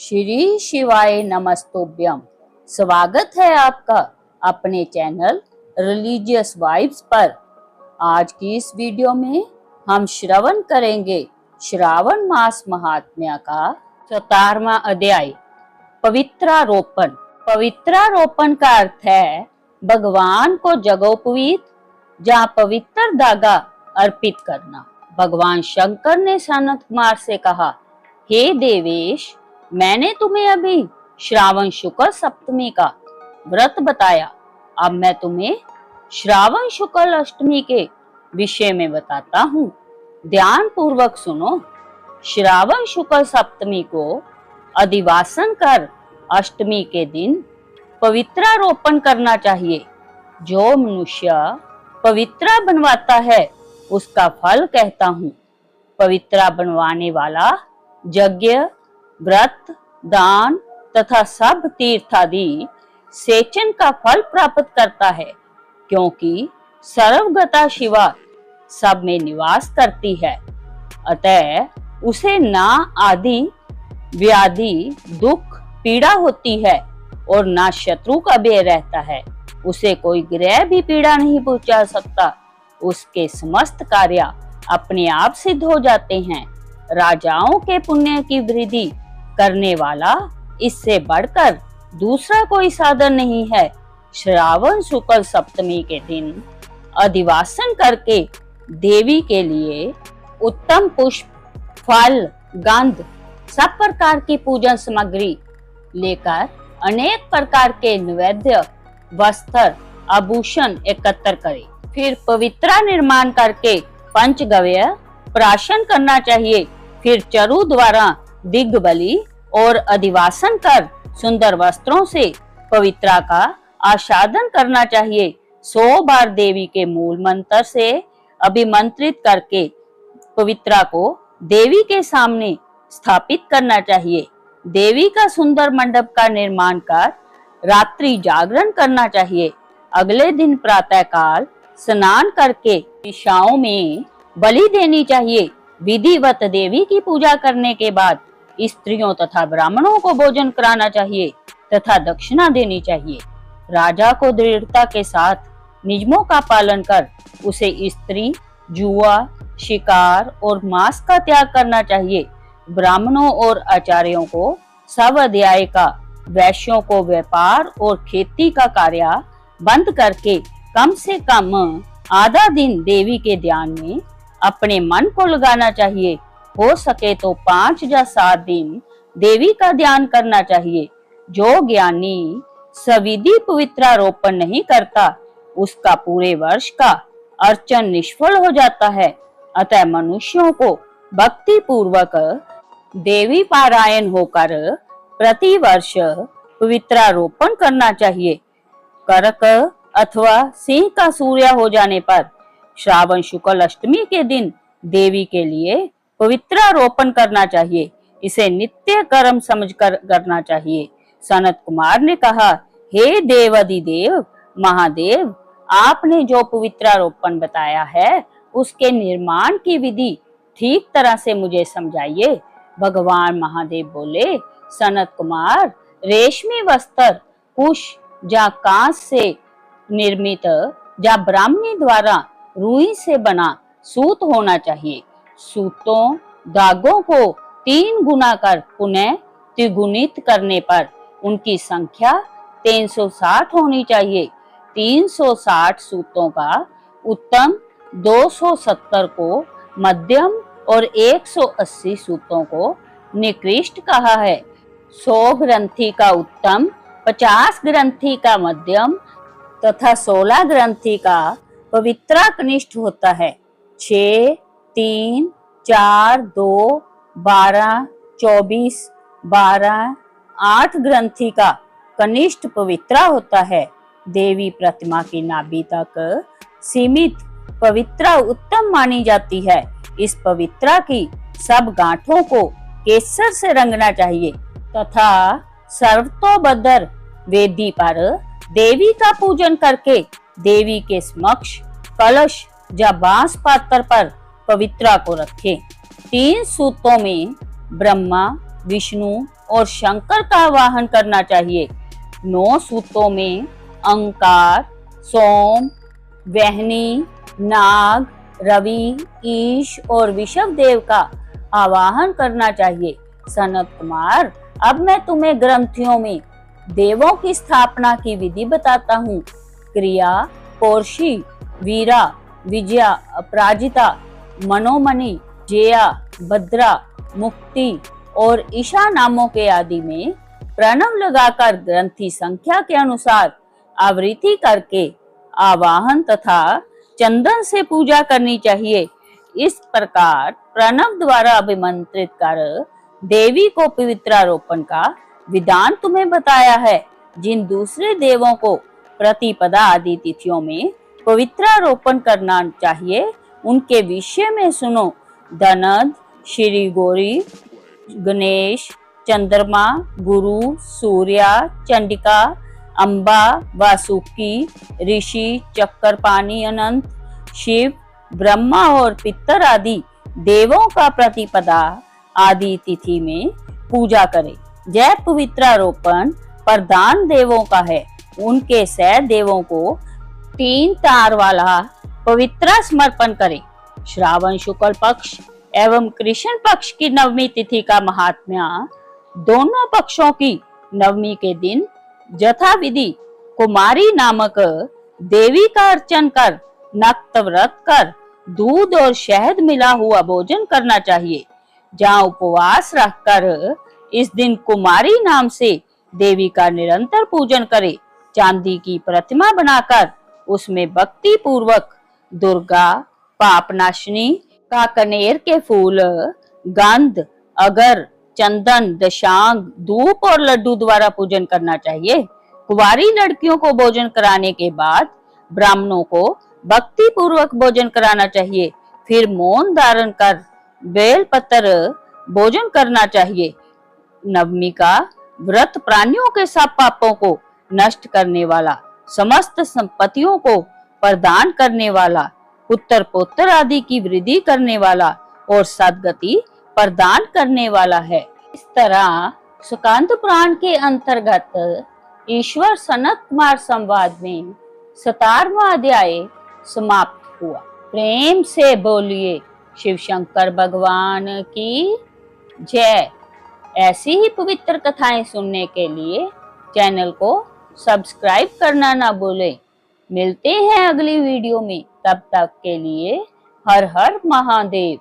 श्री शिवाय नमस्तुभ्यम। स्वागत है आपका अपने चैनल रिलीजियस वाइब्स पर। आज की इस वीडियो में हम श्रवण करेंगे श्रावण मास महात्म्य का 17वां अध्याय पवित्रारोपण। पवित्रारोपण का अर्थ है भगवान को जगोपवीत या पवित्र धागा अर्पित करना। भगवान शंकर ने सनत कुमार से कहा, हे देवेश, मैंने तुम्हें अभी श्रावण शुक्ल सप्तमी का व्रत बताया। अब मैं तुम्हें श्रावण शुक्ल अष्टमी के विषय में बताता हूँ। ध्यान पूर्वक सुनो। श्रावण शुक्ल सप्तमी को अधिवासन कर अष्टमी के दिन पवित्रारोपण करना चाहिए। जो मनुष्य पवित्रा बनवाता है उसका फल कहता हूँ। पवित्रा बनवाने वाला यज्ञ, व्रत, दान तथा सब तीर्थादि सेचन का फल प्राप्त करता है, क्योंकि सर्वगता शिवा सब में निवास करती है। अतः उसे ना आदि व्याधि दुख पीड़ा होती है और ना शत्रु का भय रहता है। उसे कोई ग्रह भी पीड़ा नहीं पहुंचा सकता। उसके समस्त कार्य अपने आप सिद्ध हो जाते हैं। राजाओं के पुण्य की वृद्धि करने वाला इससे बढ़कर दूसरा कोई साधन नहीं है। श्रावण शुक्ल सप्तमी के दिन अधिवासन करके देवी के लिए उत्तम पुष्प, फल, गंध, सब प्रकार की पूजन सामग्री लेकर अनेक प्रकार के नैवेद्य, वस्त्र, आभूषण एकत्र करें। फिर पवित्रा निर्माण करके पंचगव्य प्राशन करना चाहिए। फिर चरु द्वारा दिग्बली और अधिवासन कर सुंदर वस्त्रों से पवित्रा का आच्छादन करना चाहिए। 100 बार देवी के मूल मंत्र से अभिमंत्रित करके पवित्रा को देवी के सामने स्थापित करना चाहिए। देवी का सुंदर मंडप का निर्माण कर रात्रि जागरण करना चाहिए। अगले दिन प्रातः काल स्नान करके दिशाओं में बलि देनी चाहिए। विधिवत देवी की पूजा करने के बाद स्त्रियों तथा ब्राह्मणों को भोजन कराना चाहिए तथा दक्षिणा देनी चाहिए। राजा को दृढ़ता के साथ नियमों का पालन कर उसे स्त्री, जुआ, शिकार और मांस का त्याग करना चाहिए। ब्राह्मणों और आचार्यों को स्वाध्याय का, वैश्यों को व्यापार और खेती का कार्य बंद करके कम से कम आधा दिन देवी के ध्यान में अपने मन को लगाना चाहिए। हो सके तो 5 या 7 दिन देवी का ध्यान करना चाहिए। जो ज्ञानी सविधि पवित्रारोपण नहीं करता उसका पूरे वर्ष का अर्चन निष्फल हो जाता है। अतः मनुष्यों को भक्ति पूर्वक देवी पारायण होकर प्रति वर्ष पवित्रारोपण करना चाहिए। कर्क अथवा सिंह का सूर्य हो जाने पर श्रावण शुक्ल अष्टमी के दिन देवी के लिए पवित्रारोपण करना चाहिए। इसे नित्य कर्म समझकर करना चाहिए। सनत कुमार ने कहा, हे देवाधिदेव महादेव, आपने जो पवित्रारोपण बताया है उसके निर्माण की विधि ठीक तरह से मुझे समझाइए। भगवान महादेव बोले, सनत कुमार, रेशमी वस्त्र, कुश या कांच से निर्मित या ब्राह्मणी द्वारा रुई से बना सूत होना चाहिए। सूतों धागों को 3 गुना कर पुनः त्रिगुणित करने पर उनकी संख्या 360 होनी चाहिए। 360 सूतों का उत्तम, 270 को मध्यम और 180 सूतों को निकृष्ट कहा है। 100 ग्रंथि का उत्तम, 50 ग्रंथि का मध्यम तथा 16 ग्रंथि का पवित्रा कनिष्ठ होता है। 6, 3, 4, 2, 12, 24, 12, 8 ग्रंथि का कनिष्ठ पवित्रा होता है। देवी प्रतिमा की नाभि तक सीमित पवित्रा उत्तम मानी जाती है। इस पवित्रा की सब गांठों को केसर से रंगना चाहिए तथा सर्वतोभद्र वेदी पर देवी का पूजन करके देवी के समक्ष कलश या बांस पात्र पर पवित्रा को रखें। 3 सूतों में ब्रह्मा, विष्णु और शंकर का आवाहन करना चाहिए। 9 सूक्तों में अंकार, सोम, वहनी, नाग, रवि, ईश और विषव देव का आवाहन करना चाहिए। सनत कुमार, अब मैं तुम्हें ग्रंथियों में देवों की स्थापना की विधि बताता हूँ। क्रिया, पौर्षी, वीरा, विजया, अपराजिता, मनोमणि, जया, भद्रा, मुक्ति और ईशा नामों के आदि में प्रणव लगाकर ग्रंथि संख्या के अनुसार आवृत्ति करके आवाहन तथा चंदन से पूजा करनी चाहिए। इस प्रकार प्रणव द्वारा अभिमंत्रित कर देवी को पवित्रारोपण का विधान तुम्हें बताया है। जिन दूसरे देवों को प्रतिपदा आदि तिथियों में पवित्रारोपण करना चाहिए उनके विषय में सुनो। धनद, श्री गौरी, गणेश, चंद्रमा, गुरु, सूर्या, चंडिका, अम्बा, वासुकी, ऋषि, चक्रपाणि, अनंत, शिव, ब्रह्मा और पितर आदि देवों का प्रतिपदा आदि तिथि में पूजा करें। जय पवित्रारोपण प्रधान देवों का है। उनके सह देवों को 3 तार वाला पवित्रा समर्पण करें। श्रावण शुक्ल पक्ष एवं कृष्ण पक्ष की नवमी तिथि का महात्म्य। दोनों पक्षों की नवमी के दिन यथाविधि कुमारी नामक देवी का अर्चन कर नक्त व्रत कर दूध और शहद मिला हुआ भोजन करना चाहिए। जहाँ उपवास रखकर इस दिन कुमारी नाम से देवी का निरंतर पूजन करे। चांदी की प्रतिमा बनाकर उसमें भक्ति पूर्वक दुर्गा, पापनाशनी का कनेर के फूल, गंध, अगर, चंदन, दशांग, धूप और लड्डू द्वारा पूजन करना चाहिए। कुंवारी लड़कियों को भोजन कराने के बाद ब्राह्मणों को भक्ति पूर्वक भोजन कराना चाहिए। फिर मौन धारण कर बेल पत्र भोजन करना चाहिए। नवमी का व्रत प्राणियों के सब पापों को नष्ट करने वाला, समस्त संपत्तियों को प्रदान करने वाला, पुत्र पौत्र आदि की वृद्धि करने वाला और सद्गति प्रदान करने वाला है। इस तरह स्कंद पुराण के अंतर्गत ईश्वर सनत कुमार संवाद में 17वां अध्याय समाप्त हुआ। प्रेम से बोलिए शिव शंकर भगवान की जय। ऐसी ही पवित्र कथाएं सुनने के लिए चैनल को सब्सक्राइब करना ना भूलें। मिलते हैं अगली वीडियो में, तब तक के लिए हर हर महादेव।